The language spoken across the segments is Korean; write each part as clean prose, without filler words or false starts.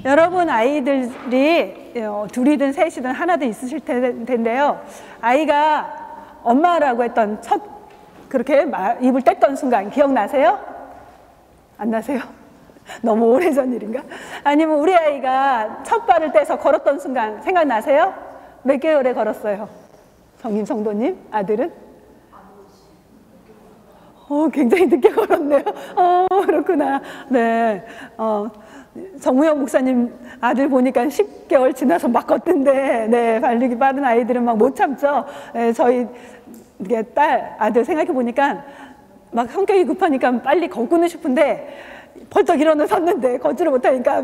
여러분 아이들이 둘이든 셋이든 하나든 있으실 텐데요. 아이가 엄마라고 했던 첫 그렇게 입을 뗐던 순간 기억나세요? 안 나세요? 너무 오래전 일인가? 아니면 우리 아이가 첫 발을 떼서 걸었던 순간 생각나세요? 몇 개월에 걸었어요? 성님, 성도님, 아들은? 굉장히 늦게 걸었네요. 그렇구나. 네. 정우영 목사님 아들 보니까 10개월 지나서 막 걷던데, 네, 발육이 빠른 아이들은 막 못 참죠. 네, 저희 딸, 아들 생각해 보니까 막 성격이 급하니까 빨리 걷고는 싶은데 벌떡 일어나 섰는데 걷지를 못하니까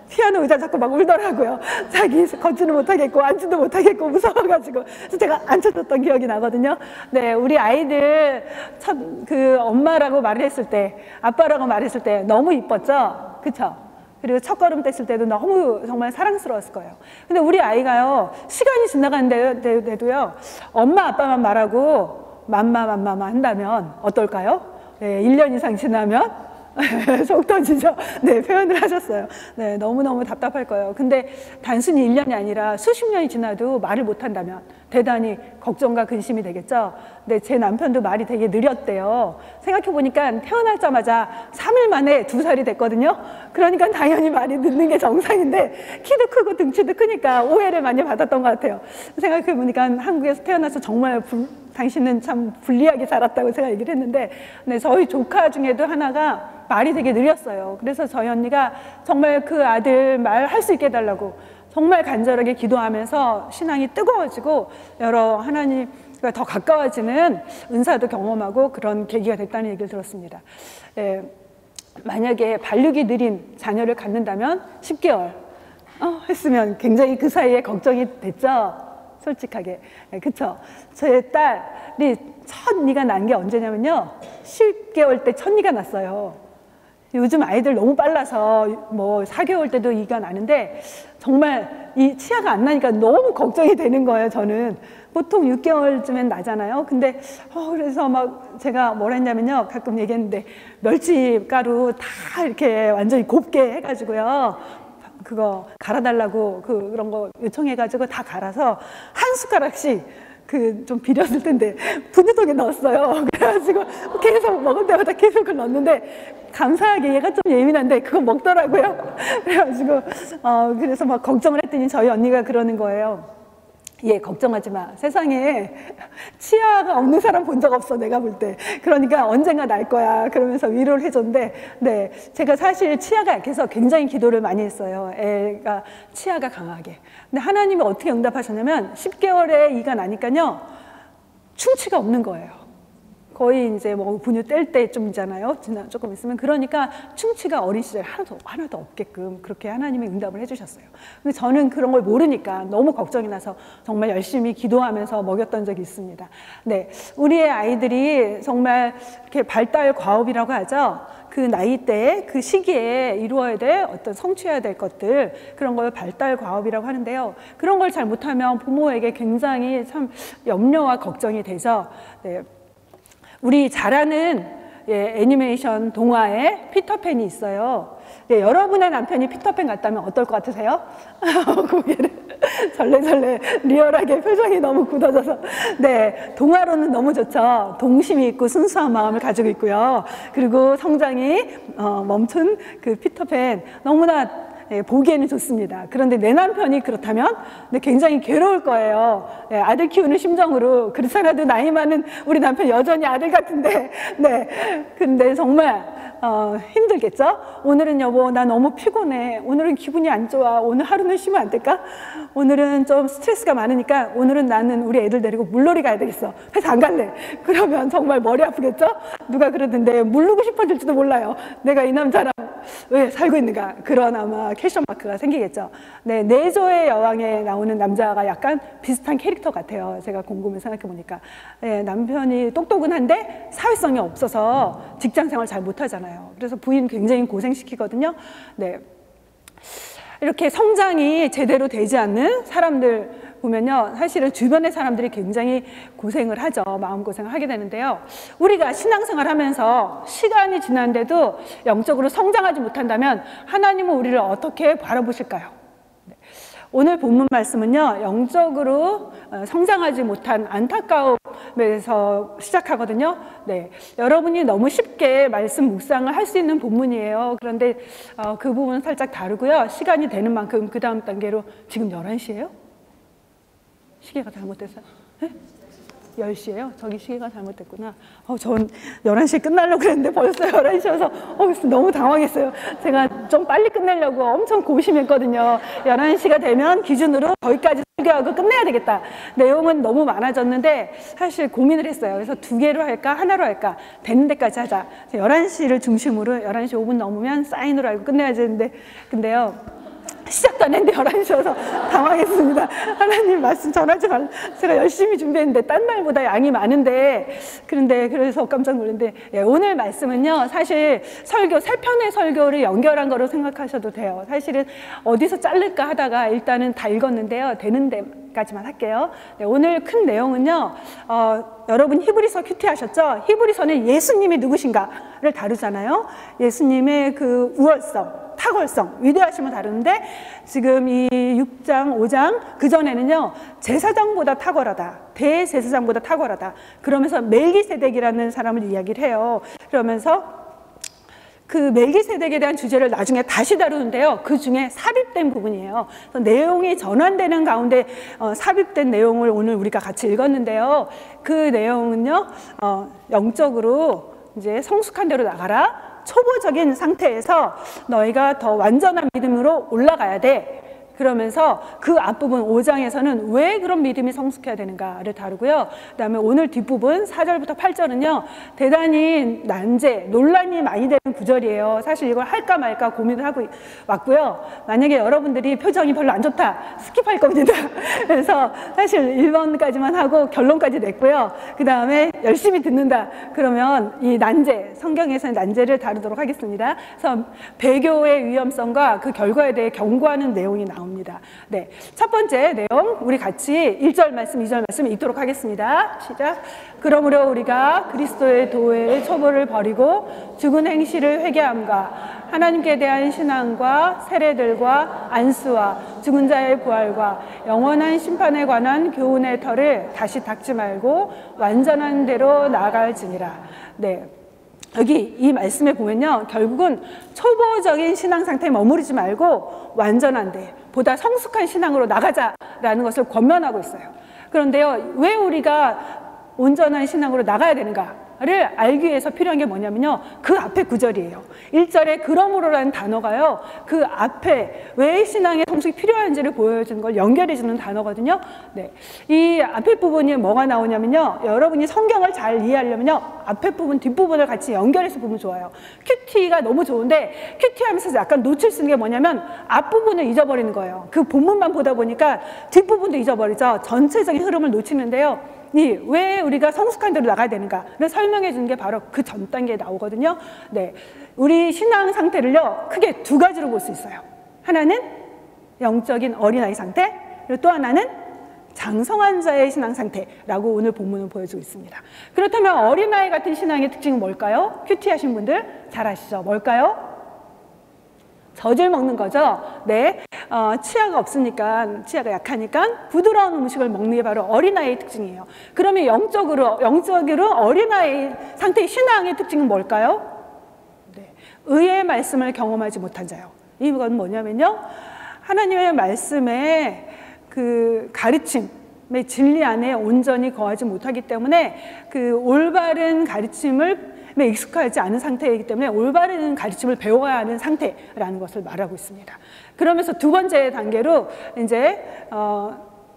피아노 의자 잡고 막 울더라고요. 자기 걷지는 못하겠고 앉지도 못하겠고 무서워가지고. 그래서 제가 앉혀줬던 기억이 나거든요. 네, 우리 아이들 첫 그 엄마라고 말을 했을 때, 아빠라고 말했을 때 너무 이뻤죠? 그쵸? 그리고 첫 걸음 뗐을 때도 너무 정말 사랑스러웠을 거예요. 근데 우리 아이가요, 시간이 지나가는데도요, 엄마 아빠만 말하고 맘마 한다면 어떨까요? 네, 1년 이상 지나면 속 터지죠. 네, 표현을 하셨어요. 네, 너무너무 답답할 거예요. 근데 단순히 1년이 아니라 수십 년이 지나도 말을 못한다면 대단히 걱정과 근심이 되겠죠. 네, 제 남편도 말이 되게 느렸대요. 생각해보니까 태어나자마자 3일 만에 2살이 됐거든요. 그러니까 당연히 말이 늦는 게 정상인데 키도 크고 등치도 크니까 오해를 많이 받았던 것 같아요. 생각해보니까 한국에서 태어나서 정말 당신은 참 불리하게 자랐다고 제가 얘기를 했는데, 네, 저희 조카 중에도 하나가 말이 되게 느렸어요. 그래서 저희 언니가 정말 그 아들 말할 수 있게 해달라고 정말 간절하게 기도하면서 신앙이 뜨거워지고 여러 하나님과 더 가까워지는 은사도 경험하고 그런 계기가 됐다는 얘기를 들었습니다. 예, 만약에 발육이 느린 자녀를 갖는다면 10개월 했으면 굉장히 그 사이에 걱정이 됐죠. 솔직하게. 네, 그쵸? 저의 딸이 첫 니가 난 게 언제냐면요, 10개월 때 첫 니가 났어요. 요즘 아이들 너무 빨라서 뭐 4개월 때도 이가 나는데 정말 이 치아가 안 나니까 너무 걱정이 되는 거예요. 저는 보통 6개월쯤엔 나잖아요. 근데 그래서 막 제가 뭐라 했냐면요, 가끔 얘기했는데 멸치가루 다 이렇게 완전히 곱게 해가지고요, 그거 갈아달라고 그런 거 요청해가지고 다 갈아서 한 숟가락씩 좀 비렸을 텐데 분유통에 넣었어요. 그래가지고 계속 먹을 때마다 계속 그걸 넣었는데 감사하게 얘가 좀 예민한데 그거 먹더라고요. 그래가지고 그래서 막 걱정을 했더니 저희 언니가 그러는 거예요. 얘 걱정하지 마. 세상에 치아가 없는 사람 본 적 없어, 내가 볼 때. 그러니까 언젠가 날 거야. 그러면서 위로를 해줬는데, 네, 제가 사실 치아가 약해서 굉장히 기도를 많이 했어요. 애가 치아가 강하게. 근데 하나님이 어떻게 응답하셨냐면 10개월에 이가 나니까요, 충치가 없는 거예요. 거의 이제 뭐 분유 뗄 때쯤이잖아요. 조금 있으면. 그러니까 충치가 어린 시절에 하나도 없게끔 그렇게 하나님이 응답을 해주셨어요. 근데 저는 그런 걸 모르니까 너무 걱정이 나서 정말 열심히 기도하면서 먹였던 적이 있습니다. 네, 우리의 아이들이 정말 이렇게 발달 과업이라고 하죠. 그 나이대에 그 시기에 이루어야 될 어떤 성취해야 될 것들, 그런 걸 발달 과업이라고 하는데요. 그런 걸 잘 못하면 부모에게 굉장히 참 염려와 걱정이 되죠. 네. 우리 잘 아는 애니메이션 동화에 피터팬이 있어요. 네, 여러분의 남편이 피터팬 같다면 어떨 것 같으세요? 고개를 절레절레 리얼하게 표정이 너무 굳어져서. 네, 동화로는 너무 좋죠. 동심이 있고 순수한 마음을 가지고 있고요. 그리고 성장이 멈춘 그 피터팬 너무나 보기에는 좋습니다. 그런데 내 남편이 그렇다면 굉장히 괴로울 거예요. 아들 키우는 심정으로. 그렇잖아도 나이 많은 우리 남편 여전히 아들 같은데, 네, 근데 정말 힘들겠죠? 오늘은 여보 나 너무 피곤해, 오늘은 기분이 안 좋아, 오늘 하루는 쉬면 안 될까? 오늘은 좀 스트레스가 많으니까 오늘은 나는 우리 애들 데리고 물놀이 가야 되겠어, 회사 안 갈래. 그러면 정말 머리 아프겠죠? 누가 그러던데 물르고 싶어질지도 몰라요. 내가 이 남자랑 왜 살고 있는가, 그런 아마 퀘션 마크가 생기겠죠. 네, 내조의 여왕에 나오는 남자가 약간 비슷한 캐릭터 같아요. 제가 곰곰이 생각해 보니까. 네, 남편이 똑똑은 한데 사회성이 없어서 직장 생활 잘 못하잖아요. 그래서 부인 굉장히 고생시키거든요. 네, 이렇게 성장이 제대로 되지 않는 사람들 보면요, 사실은 주변의 사람들이 굉장히 고생을 하죠. 마음고생을 하게 되는데요. 우리가 신앙생활 하면서 시간이 지났는데도 영적으로 성장하지 못한다면 하나님은 우리를 어떻게 바라보실까요? 오늘 본문 말씀은요, 영적으로 성장하지 못한 안타까움에서 시작하거든요. 네, 여러분이 너무 쉽게 말씀 묵상을 할 수 있는 본문이에요. 그런데 그 부분은 살짝 다르고요. 시간이 되는 만큼 그 다음 단계로 지금 11시예요? 시계가 잘못됐어요? 네? 10시예요? 저기 시계가 잘못됐구나. 전 11시에 끝나려고 그랬는데 벌써 11시여서 너무 당황했어요. 제가 좀 빨리 끝내려고 엄청 고심했거든요. 11시가 되면 기준으로 거기까지 설교하고 끝내야 되겠다. 내용은 너무 많아졌는데 사실 고민을 했어요. 그래서 2개로 할까? 하나로 할까? 되는 데까지 하자. 11시를 중심으로 11시 5분 넘으면 사인으로 알고 끝내야 되는데, 근데요, 시작도 안 했는데 11시여서 당황했습니다. 하나님 말씀 전하지 말라. 제가 열심히 준비했는데 딴 날보다 양이 많은데, 그래서 깜짝 놀랐는데, 오늘 말씀은요, 사실 설교, 3편의 설교를 연결한 거로 생각하셔도 돼요. 사실은 어디서 자를까 하다가 일단은 다 읽었는데요. 되는 데까지만 할게요. 오늘 큰 내용은요, 여러분 히브리서 큐티 하셨죠? 히브리서는 예수님이 누구신가를 다루잖아요. 예수님의 그 우월성, 탁월성, 위대하심을 다루는데, 지금 이 6장, 5장 그 전에는요, 제사장보다 탁월하다, 대제사장보다 탁월하다, 그러면서 멜기세덱이라는 사람을 이야기를 해요. 그러면서 그 멜기세덱에 대한 주제를 나중에 다시 다루는데요, 그 중에 삽입된 부분이에요. 그래서 내용이 전환되는 가운데 삽입된 내용을 오늘 우리가 같이 읽었는데요, 그 내용은요, 영적으로 이제 성숙한 대로 나가라, 초보적인 상태에서 너희가 더 완전한 믿음으로 올라가야 돼. 그러면서 그 앞부분 5장에서는 왜 그런 믿음이 성숙해야 되는가를 다루고요. 그 다음에 오늘 뒷부분 4절부터 8절은요, 대단히 난제, 논란이 많이 되는 구절이에요. 사실 이걸 할까 말까 고민을 하고 왔고요. 만약에 여러분들이 표정이 별로 안 좋다, 스킵할 겁니다. 그래서 사실 1번까지만 하고 결론까지 냈고요. 그 다음에 열심히 듣는다, 그러면 이 난제, 성경에서는 난제를 다루도록 하겠습니다. 그래서 배교의 위험성과 그 결과에 대해 경고하는 내용이 나옵니다. 네, 첫 번째 내용 우리 같이 1절 말씀, 2절 말씀 읽도록 하겠습니다. 시작. 그러므로 우리가 그리스도의 도의 초보를 버리고 죽은 행실을 회개함과 하나님께 대한 신앙과 세례들과 안수와 죽은 자의 부활과 영원한 심판에 관한 교훈의 터를 다시 닦지 말고 완전한 대로 나아갈지니라. 네, 여기 이 말씀에 보면요, 결국은 초보적인 신앙 상태에 머무르지 말고 완전한 데, 보다 성숙한 신앙으로 나가자라는 것을 권면하고 있어요. 그런데요, 왜 우리가 온전한 신앙으로 나가야 되는가를 알기 위해서 필요한 게 뭐냐면요, 그 앞에 구절이에요. 1절에 그러므로라는 단어가요, 그 앞에 왜 신앙의 성숙이 필요한지를 보여주는 걸 연결해주는 단어거든요. 네, 이 앞에 부분이 뭐가 나오냐면요, 여러분이 성경을 잘 이해하려면요, 앞에 부분, 뒷부분을 같이 연결해서 보면 좋아요. 큐티가 너무 좋은데 큐티 하면서 약간 놓칠 수 있는 게 뭐냐면 앞부분을 잊어버리는 거예요. 그 본문만 보다 보니까 뒷부분도 잊어버리죠. 전체적인 흐름을 놓치는데요, 왜 우리가 성숙한 대로 나가야 되는가를 설명해 주는 게 바로 그 전 단계에 나오거든요. 네, 우리 신앙 상태를요, 크게 2가지로 볼 수 있어요. 하나는 영적인 어린아이 상태, 그리고 또 하나는 장성한 자의 신앙 상태라고 오늘 본문은 보여주고 있습니다. 그렇다면 어린아이 같은 신앙의 특징은 뭘까요? 큐티 하신 분들 잘 아시죠? 뭘까요? 젖을 먹는 거죠. 네, 치아가 없으니까, 치아가 약하니까 부드러운 음식을 먹는 게 바로 어린아이의 특징이에요. 그러면 영적으로 어린아이 상태의 신앙의 특징은 뭘까요? 네, 의의 말씀을 경험하지 못한 자요. 이건 뭐냐면요, 하나님의 말씀에 그 가르침의 진리 안에 온전히 거하지 못하기 때문에 그 올바른 가르침을 익숙하지 않은 상태이기 때문에 올바른 가르침을 배워야 하는 상태라는 것을 말하고 있습니다. 그러면서 2번째 단계로 이제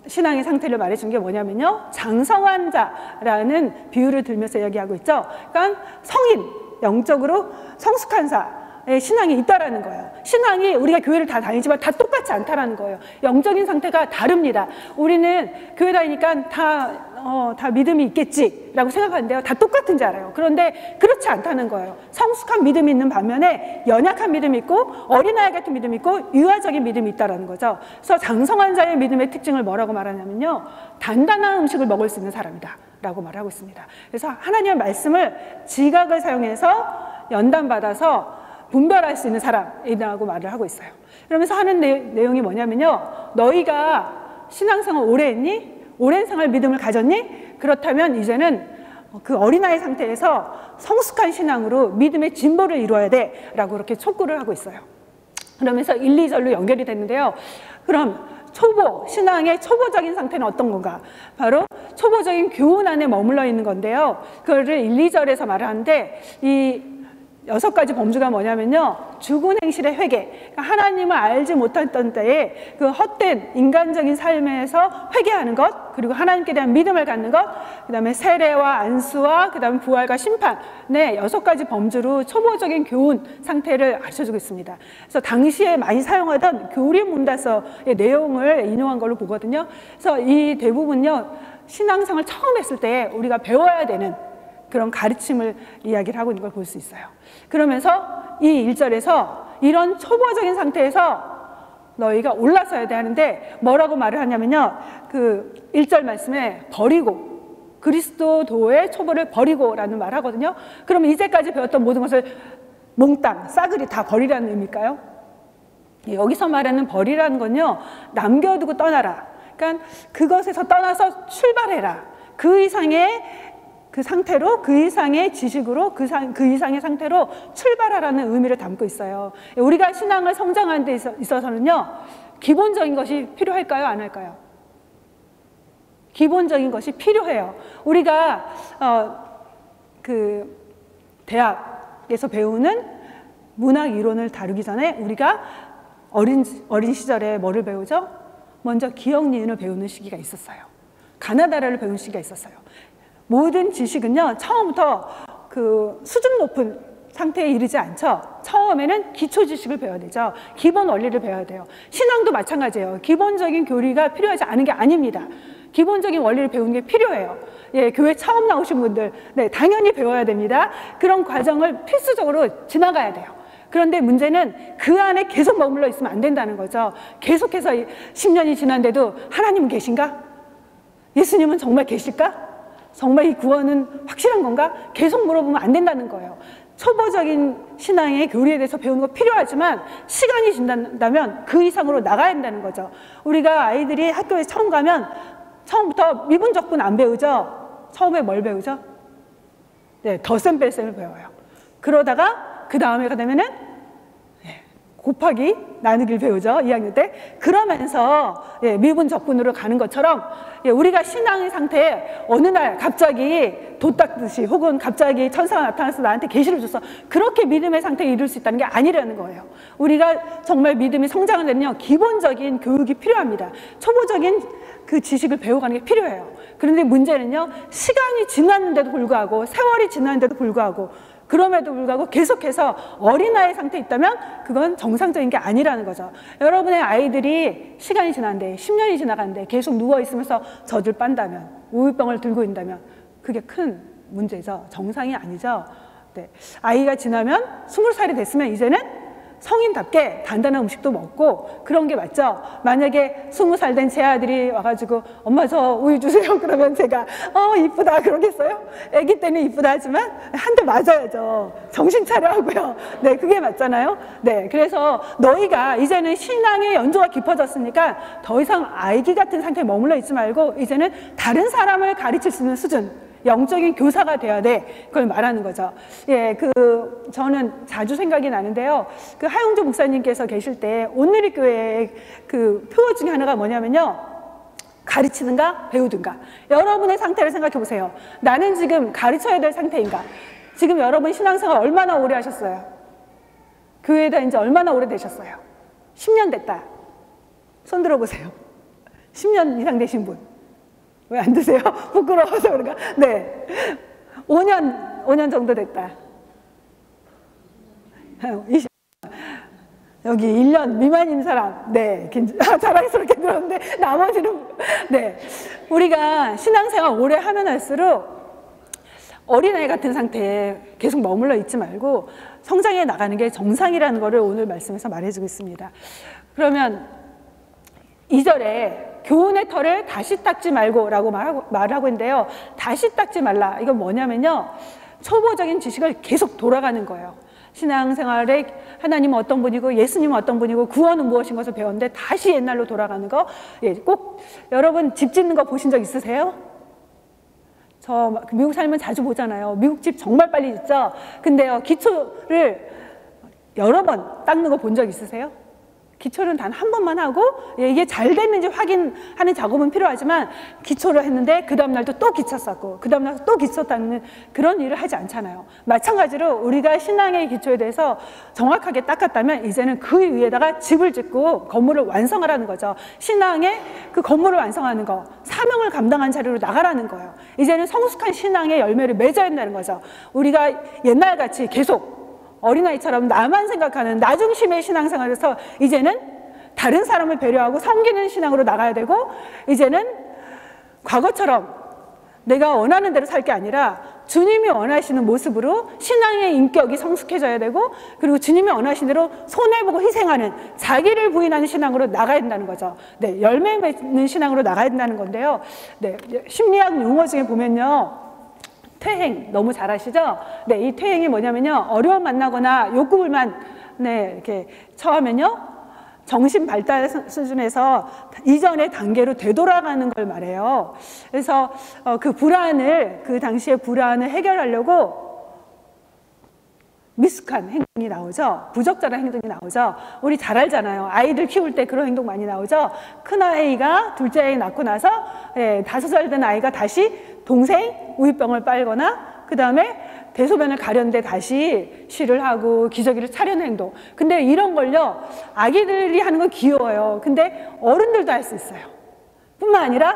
신앙의 상태를 말해준 게 뭐냐면요, 장성한 자라는 비유를 들면서 이야기하고 있죠. 그러니까 성인, 영적으로 성숙한 자의 신앙이 있다라는 거예요. 신앙이 우리가 교회를 다 다니지만 다 똑같지 않다라는 거예요. 영적인 상태가 다릅니다. 우리는 교회 다니니까 다 다 믿음이 있겠지라고 생각하는데요. 다 똑같은지 알아요. 그런데 그렇지 않다는 거예요. 성숙한 믿음이 있는 반면에 연약한 믿음이 있고 어린아이 같은 믿음이 있고 유아적인 믿음이 있다는 거죠. 그래서 장성한 자의 믿음의 특징을 뭐라고 말하냐면요. 단단한 음식을 먹을 수 있는 사람이다 라고 말하고 있습니다. 그래서 하나님의 말씀을 지각을 사용해서 연단받아서 분별할 수 있는 사람이라고 말을 하고 있어요. 그러면서 하는 내용이 뭐냐면요. 너희가 신앙생활 오래 했니? 오랜 생활 믿음을 가졌니? 그렇다면 이제는 그 어린아이 상태에서 성숙한 신앙으로 믿음의 진보를 이루어야 돼 라고 그렇게 촉구를 하고 있어요. 그러면서 1, 2절로 연결이 됐는데요. 그럼 신앙의 초보적인 상태는 어떤 건가? 바로 초보적인 교훈 안에 머물러 있는 건데요. 그거를 1, 2절에서 말을 하는데 이 6가지 범주가 뭐냐면요. 죽은 행실의 회개. 그러니까 하나님을 알지 못했던 때에 그 헛된 인간적인 삶에서 회개하는 것, 그리고 하나님께 대한 믿음을 갖는 것, 그 다음에 세례와 안수와 그 다음에 부활과 심판. 네, 6가지 범주로 초보적인 교훈 상태를 가르쳐주고 있습니다. 그래서 당시에 많이 사용하던 교리 문답서의 내용을 인용한 걸로 보거든요. 그래서 이 대부분요. 신앙생활 처음 했을 때 우리가 배워야 되는 그런 가르침을 이야기를 하고 있는 걸 볼 수 있어요. 그러면서 이 1절에서 이런 초보적인 상태에서 너희가 올라서야 돼 하는데 뭐라고 말을 하냐면요. 그 1절 말씀에 버리고 그리스도도의 초보를 버리고라는 말을 하거든요. 그러면 이제까지 배웠던 모든 것을 몽땅 싸그리 다 버리라는 의미일까요? 여기서 말하는 버리라는 건요. 남겨두고 떠나라. 그러니까 그것에서 떠나서 출발해라. 그 이상의 그 상태로, 그 이상의 지식으로, 그 이상의 상태로 출발하라는 의미를 담고 있어요. 우리가 신앙을 성장하는 데 있어서는요, 기본적인 것이 필요할까요? 안 할까요? 기본적인 것이 필요해요. 우리가, 그, 대학에서 배우는 문학 이론을 다루기 전에 우리가 어린 시절에 뭐를 배우죠? 먼저 기억 니은을 배우는 시기가 있었어요. 가나다라를 배우는 시기가 있었어요. 모든 지식은요, 처음부터 그 수준 높은 상태에 이르지 않죠. 처음에는 기초 지식을 배워야 되죠. 기본 원리를 배워야 돼요. 신앙도 마찬가지예요. 기본적인 교리가 필요하지 않은 게 아닙니다. 기본적인 원리를 배우는 게 필요해요. 예, 교회 처음 나오신 분들, 네, 당연히 배워야 됩니다. 그런 과정을 필수적으로 지나가야 돼요. 그런데 문제는 그 안에 계속 머물러 있으면 안 된다는 거죠. 계속해서 10년이 지난데도 하나님은 계신가? 예수님은 정말 계실까? 정말 이 구원은 확실한 건가? 계속 물어보면 안 된다는 거예요. 초보적인 신앙의 교리에 대해서 배우는 거 필요하지만 시간이 지난다면 그 이상으로 나가야 한다는 거죠. 우리가 아이들이 학교에 처음 가면 처음부터 미분적분 안 배우죠? 처음에 뭘 배우죠? 네, 덧셈 뺄셈을 배워요. 그러다가 그 다음에 되면은 곱하기 나누기를 배우죠. 2학년 때. 그러면서 미분적분으로 가는 것처럼 우리가 신앙의 상태에 어느 날 갑자기 돛닦듯이 혹은 갑자기 천사가 나타나서 나한테 계시를 줬어. 그렇게 믿음의 상태에 이룰 수 있다는 게 아니라는 거예요. 우리가 정말 믿음이 성장하려면요. 기본적인 교육이 필요합니다. 초보적인 그 지식을 배워가는 게 필요해요. 그런데 문제는요. 시간이 지났는데도 불구하고 세월이 지났는데도 불구하고 그럼에도 불구하고 계속해서 어린아이 상태에 있다면 그건 정상적인 게 아니라는 거죠. 여러분의 아이들이 시간이 지났는데 10년이 지나갔는데 계속 누워있으면서 젖을 빤다면 우유병을 들고 있다면 그게 큰 문제죠. 정상이 아니죠. 네. 아이가 지나면 20살이 됐으면 이제는 성인답게 단단한 음식도 먹고 그런 게 맞죠. 만약에 20살 된 제 아들이 와가지고 엄마 저 우유 주세요 그러면 제가 이쁘다 그러겠어요? 아기 때는 이쁘다 하지만 한 대 맞아야죠. 정신 차려 하고요. 네, 그게 맞잖아요. 네, 그래서 너희가 이제는 신앙의 연조가 깊어졌으니까 더 이상 아기 같은 상태에 머물러 있지 말고 이제는 다른 사람을 가르칠 수 있는 수준, 영적인 교사가 돼야 돼. 그걸 말하는 거죠. 예, 저는 자주 생각이 나는데요. 그 하용조 목사님께서 계실 때 온누리 교회의 그 표어 중에 하나가 뭐냐면요. 가르치든가 배우든가. 여러분의 상태를 생각해 보세요. 나는 지금 가르쳐야 될 상태인가? 지금 여러분 신앙생활 얼마나 오래 하셨어요? 교회에 다닌 지 얼마나 오래 되셨어요? 10년 됐다. 손 들어보세요. 10년 이상 되신 분. 왜 안 드세요? 부끄러워서 그런가? 네. 5년 정도 됐다. 20. 여기 1년 미만인 사람, 네, 자랑스럽게 들었는데, 나머지는, 네. 우리가 신앙생활 오래 하면 할수록 어린아이 같은 상태에 계속 머물러 있지 말고 성장해 나가는 게 정상이라는 것을 오늘 말씀에서 말해주고 있습니다. 그러면 2절에 교훈의 털을 다시 닦지 말고 라고 말하고 있는데요. 다시 닦지 말라. 이건 뭐냐면요. 초보적인 지식을 계속 돌아가는 거예요. 신앙생활에 하나님은 어떤 분이고 예수님은 어떤 분이고 구원은 무엇인 것을 배웠는데 다시 옛날로 돌아가는 거. 예, 꼭 여러분 집 짓는 거 보신 적 있으세요? 저 미국 살면 자주 보잖아요. 미국 집 정말 빨리 짓죠? 근데요, 기초를 여러 번 닦는 거 본 적 있으세요? 기초는 단 한 번만 하고 이게 잘 됐는지 확인하는 작업은 필요하지만 기초를 했는데 그 다음 날도 또 기초 쌓고 그 다음 날 또 기초 닦는 그런 일을 하지 않잖아요. 마찬가지로 우리가 신앙의 기초에 대해서 정확하게 닦았다면 이제는 그 위에다가 집을 짓고 건물을 완성하라는 거죠. 신앙의 그 건물을 완성하는 거, 사명을 감당한 자리로 나가라는 거예요. 이제는 성숙한 신앙의 열매를 맺어야 한다는 거죠. 우리가 옛날같이 계속 어린아이처럼 나만 생각하는 나 중심의 신앙생활에서 이제는 다른 사람을 배려하고 섬기는 신앙으로 나가야 되고, 이제는 과거처럼 내가 원하는 대로 살 게 아니라 주님이 원하시는 모습으로 신앙의 인격이 성숙해져야 되고, 그리고 주님이 원하시는 대로 손해보고 희생하는 자기를 부인하는 신앙으로 나가야 된다는 거죠. 네, 열매 맺는 신앙으로 나가야 된다는 건데요. 네, 심리학 용어 중에 보면요. 퇴행 너무 잘 아시죠? 네, 이 퇴행이 뭐냐면요. 어려움 만나거나 욕구불만 네, 이렇게 처하면요. 정신 발달 수준에서 이전의 단계로 되돌아가는 걸 말해요. 그래서 그 불안을, 그 당시의 불안을 해결하려고 미숙한 행동이 나오죠. 부적절한 행동이 나오죠. 우리 잘 알잖아요. 아이들 키울 때 그런 행동 많이 나오죠. 큰아이가 둘째 아이 낳고 나서 5살 된 아이가 다시 동생 우유병을 빨거나 그 다음에 대소변을 가렸는데 다시 쉬를 하고 기저귀를 차려는 행동. 근데 이런 걸요. 아기들이 하는 건 귀여워요. 근데 어른들도 할 수 있어요. 뿐만 아니라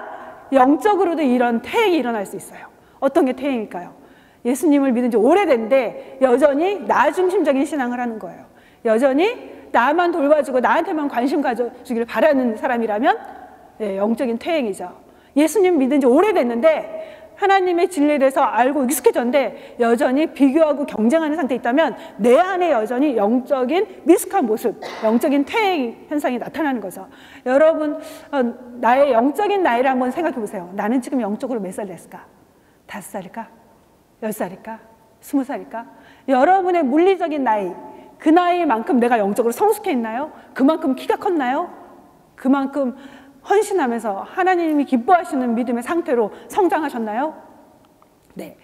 영적으로도 이런 퇴행이 일어날 수 있어요. 어떤 게 퇴행일까요? 예수님을 믿은 지 오래됐는데 여전히 나 중심적인 신앙을 하는 거예요. 여전히 나만 돌봐주고 나한테만 관심 가져주기를 바라는 사람이라면 영적인 퇴행이죠. 예수님 믿은 지 오래됐는데 하나님의 진리에 대해서 알고 익숙해졌는데 여전히 비교하고 경쟁하는 상태에 있다면 내 안에 여전히 영적인 미숙한 모습, 영적인 퇴행 현상이 나타나는 거죠. 여러분, 나의 영적인 나이를 한번 생각해 보세요. 나는 지금 영적으로 몇 살 됐을까? 5살일까? 10살일까? 20살일까? 여러분의 물리적인 나이, 그 나이만큼 내가 영적으로 성숙해 있나요? 그만큼 키가 컸나요? 그만큼 헌신하면서 하나님이 기뻐하시는 믿음의 상태로 성장하셨나요? 네.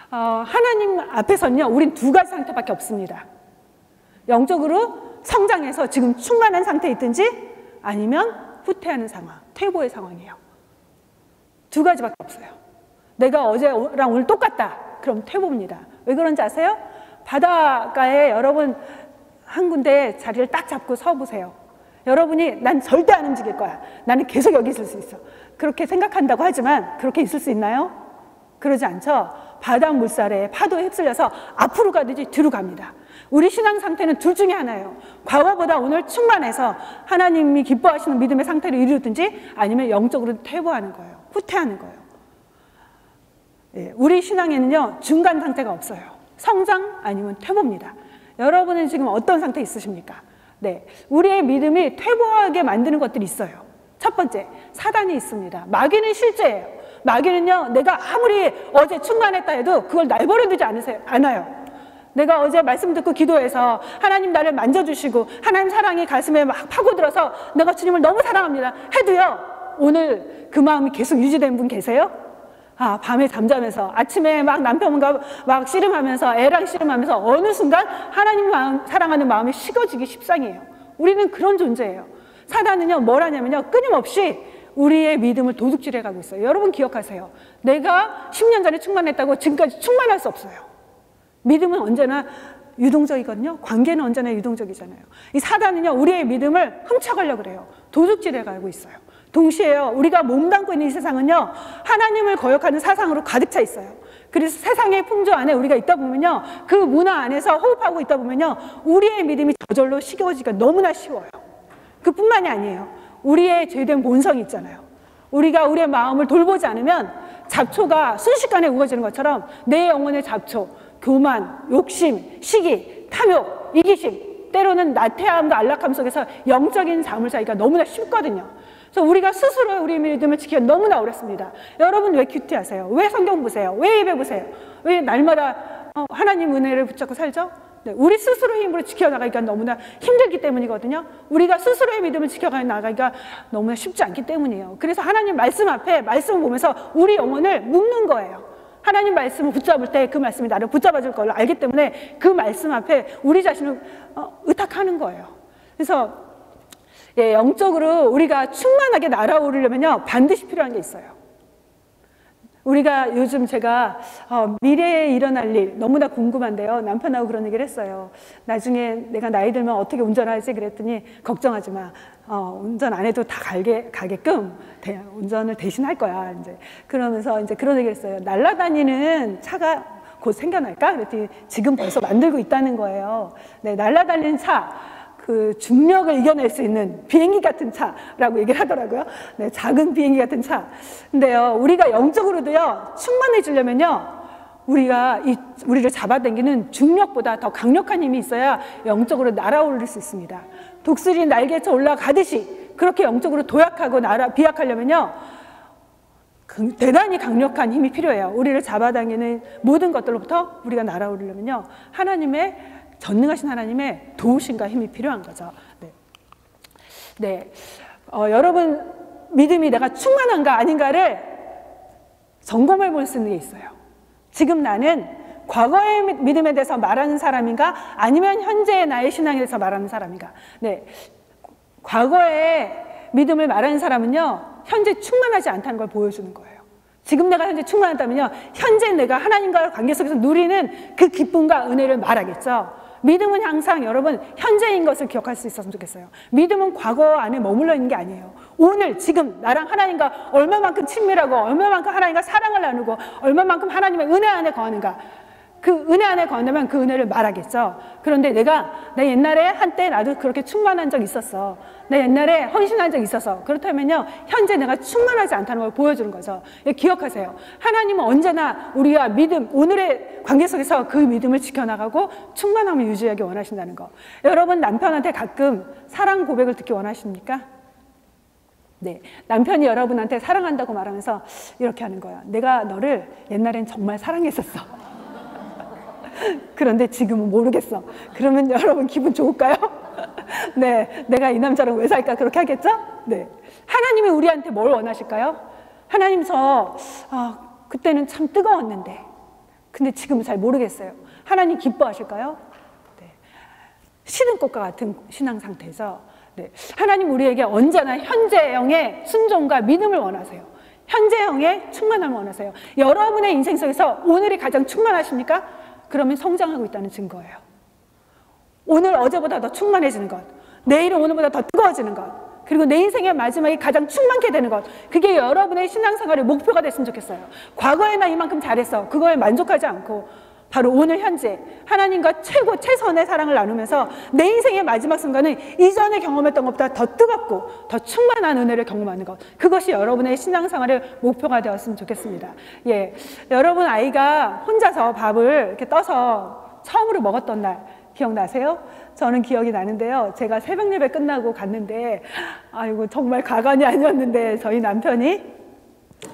하나님 앞에서는요, 우린 두 가지 상태밖에 없습니다. 영적으로 성장해서 지금 충만한 상태에 있든지 아니면 후퇴하는 상황, 퇴보의 상황이에요. 두 가지밖에 없어요. 내가 어제랑 오늘 똑같다. 그럼 퇴보입니다. 왜 그런지 아세요? 바닷가에 여러분 한 군데 자리를 딱 잡고 서 보세요. 여러분이 난 절대 안 움직일 거야. 나는 계속 여기 있을 수 있어. 그렇게 생각한다고 하지만 그렇게 있을 수 있나요? 그러지 않죠. 바닷 물살에 파도에 휩쓸려서 앞으로 가든지 뒤로 갑니다. 우리 신앙 상태는 둘 중에 하나예요. 과거보다 오늘 충만해서 하나님이 기뻐하시는 믿음의 상태를 이루든지 아니면 영적으로 퇴보하는 거예요. 후퇴하는 거예요. 우리 신앙에는요, 중간 상태가 없어요. 성장 아니면 퇴보입니다. 여러분은 지금 어떤 상태에 있으십니까? 네, 우리의 믿음이 퇴보하게 만드는 것들이 있어요. 첫 번째, 사단이 있습니다. 마귀는 실제예요. 마귀는요, 내가 아무리 어제 충만했다 해도 그걸 내버려 두지 않아요. 내가 어제 말씀 듣고 기도해서 하나님 나를 만져주시고 하나님 사랑이 가슴에 막 파고들어서 내가 주님을 너무 사랑합니다 해도요, 오늘 그 마음이 계속 유지된 분 계세요? 밤에 잠자면서 아침에 막 남편과 막 씨름하면서 애랑 씨름하면서 어느 순간 하나님 마음, 사랑하는 마음이 식어지기 십상이에요. 우리는 그런 존재예요. 사단은요, 뭘 하냐면요, 끊임없이 우리의 믿음을 도둑질해 가고 있어요. 여러분 기억하세요. 내가 10년 전에 충만했다고 지금까지 충만할 수 없어요. 믿음은 언제나 유동적이거든요. 관계는 언제나 유동적이잖아요. 이 사단은요, 우리의 믿음을 훔쳐가려고 그래요. 도둑질해 가고 있어요. 동시에요, 우리가 몸담고 있는 이 세상은요, 하나님을 거역하는 사상으로 가득 차 있어요. 그래서 세상의 풍조 안에 우리가 있다 보면요, 그 문화 안에서 호흡하고 있다 보면요, 우리의 믿음이 저절로 식어지기가 너무나 쉬워요. 그뿐만이 아니에요. 우리의 죄된 본성이 있잖아요. 우리가 우리의 마음을 돌보지 않으면 잡초가 순식간에 우거지는 것처럼 내 영혼의 잡초, 교만, 욕심, 시기, 탐욕, 이기심, 때로는 나태함과 안락함 속에서 영적인 잠을 자기가 너무나 쉽거든요. 그래서 우리가 스스로 우리 믿음을 지키기가 너무나 어렵습니다. 여러분 왜 큐티하세요? 왜 성경 보세요? 왜 예배 보세요? 왜 날마다 하나님 은혜를 붙잡고 살죠? 네, 우리 스스로의 힘으로 지켜나가기가 너무나 힘들기 때문이거든요. 우리가 스스로의 믿음을 지켜나가기가 너무나 쉽지 않기 때문이에요. 그래서 하나님 말씀 앞에 말씀을 보면서 우리 영혼을 묶는 거예요. 하나님 말씀을 붙잡을 때 그 말씀이 나를 붙잡아줄 걸 알기 때문에 그 말씀 앞에 우리 자신을 의탁하는 거예요. 그래서 영적으로 우리가 충만하게 날아오르려면요, 반드시 필요한 게 있어요. 우리가 요즘 제가 미래에 일어날 일 너무나 궁금한데요, 남편하고 그런 얘기를 했어요. 나중에 내가 나이 들면 어떻게 운전하지? 그랬더니 걱정하지 마. 운전 안 해도 다 가게끔 운전을 대신 할 거야. 이제 그러면서 이제 그런 얘기를 했어요. 날아다니는 차가 곧 생겨날까? 그랬더니 지금 벌써 만들고 있다는 거예요. 네, 날아다니는 차. 그 중력을 이겨낼 수 있는 비행기 같은 차라고 얘기를 하더라고요. 네, 작은 비행기 같은 차. 근데요, 우리가 영적으로도요, 충만해지려면요, 우리를 잡아당기는 중력보다 더 강력한 힘이 있어야 영적으로 날아오를 수 있습니다. 독수리 날개쳐 올라가듯이 그렇게 영적으로 도약하고 비약하려면요, 대단히 강력한 힘이 필요해요. 우리를 잡아당기는 모든 것들로부터 우리가 날아오르려면요, 하나님의 전능하신 하나님의 도우심과 힘이 필요한 거죠. 네. 여러분 믿음이 내가 충만한가 아닌가를 점검해 볼 수 있는 게 있어요. 지금 나는 과거의 믿음에 대해서 말하는 사람인가, 아니면 현재의 나의 신앙에 대해서 말하는 사람인가. 네. 과거의 믿음을 말하는 사람은요, 현재 충만하지 않다는 걸 보여주는 거예요. 지금 내가 현재 충만하다면요, 현재 내가 하나님과의 관계 속에서 누리는 그 기쁨과 은혜를 말하겠죠. 믿음은 항상 여러분 현재인 것을 기억할 수 있었으면 좋겠어요. 믿음은 과거 안에 머물러 있는 게 아니에요. 오늘 지금 나랑 하나님과 얼마만큼 친밀하고, 얼마만큼 하나님과 사랑을 나누고, 얼마만큼 하나님의 은혜 안에 거하는가. 그 은혜 안에 거한다면 그 은혜를 말하겠죠. 그런데 내 옛날에 한때 나도 그렇게 충만한 적 있었어. 내 옛날에 헌신한 적 있어서. 그렇다면요, 현재 내가 충만하지 않다는 걸 보여주는 거죠. 기억하세요. 하나님은 언제나 우리가 믿음, 오늘의 관계 속에서 그 믿음을 지켜나가고 충만함을 유지하기 원하신다는 거. 여러분 남편한테 가끔 사랑 고백을 듣기 원하십니까? 네, 남편이 여러분한테 사랑한다고 말하면서 이렇게 하는 거야. 내가 너를 옛날엔 정말 사랑했었어. 그런데 지금은 모르겠어. 그러면 여러분 기분 좋을까요? 네, 내가 이 남자랑 왜 살까? 그렇게 하겠죠? 네, 하나님이 우리한테 뭘 원하실까요? 하나님 그때는 참 뜨거웠는데 근데 지금은 잘 모르겠어요. 하나님 기뻐하실까요? 네, 시든 꽃과 같은 신앙 상태죠. 네, 하나님 우리에게 언제나 현재형의 순종과 믿음을 원하세요. 현재형의 충만함을 원하세요. 여러분의 인생 속에서 오늘이 가장 충만하십니까? 그러면 성장하고 있다는 증거예요. 오늘 어제보다 더 충만해지는 것, 내일은 오늘보다 더 뜨거워지는 것, 그리고 내 인생의 마지막이 가장 충만케 되는 것, 그게 여러분의 신앙생활의 목표가 됐으면 좋겠어요. 과거에 나 이만큼 잘했어, 그거에 만족하지 않고 바로 오늘 현재 하나님과 최선의 사랑을 나누면서 내 인생의 마지막 순간은 이전에 경험했던 것보다 더 뜨겁고 더 충만한 은혜를 경험하는 것, 그것이 여러분의 신앙생활의 목표가 되었으면 좋겠습니다. 예, 여러분 아이가 혼자서 밥을 이렇게 떠서 처음으로 먹었던 날 기억나세요? 저는 기억이 나는데요, 제가 새벽 예배 끝나고 갔는데 아이고 정말 가관이 아니었는데 저희 남편이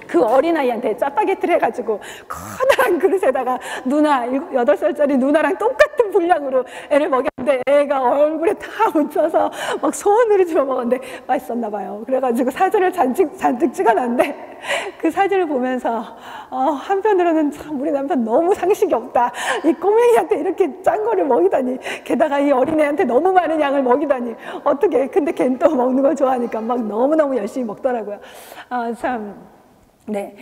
그 어린아이한테 짜파게티를 해가지고 커다란 그릇에다가 누나 8살짜리 누나랑 똑같은 분량으로 애를 먹였는데 애가 얼굴에 다 묻혀서 막 손으로 집어 먹었는데 맛있었나 봐요. 그래가지고 사진을 잔뜩 찍어놨는데 그 사진을 보면서 한편으로는 참 우리 남편 너무 상식이 없다, 이 꼬맹이한테 이렇게 짠 거를 먹이다니, 게다가 이 어린애한테 너무 많은 양을 먹이다니 어떻게. 근데 걔는 또 먹는 걸 좋아하니까 막 너무너무 열심히 먹더라고요. 네.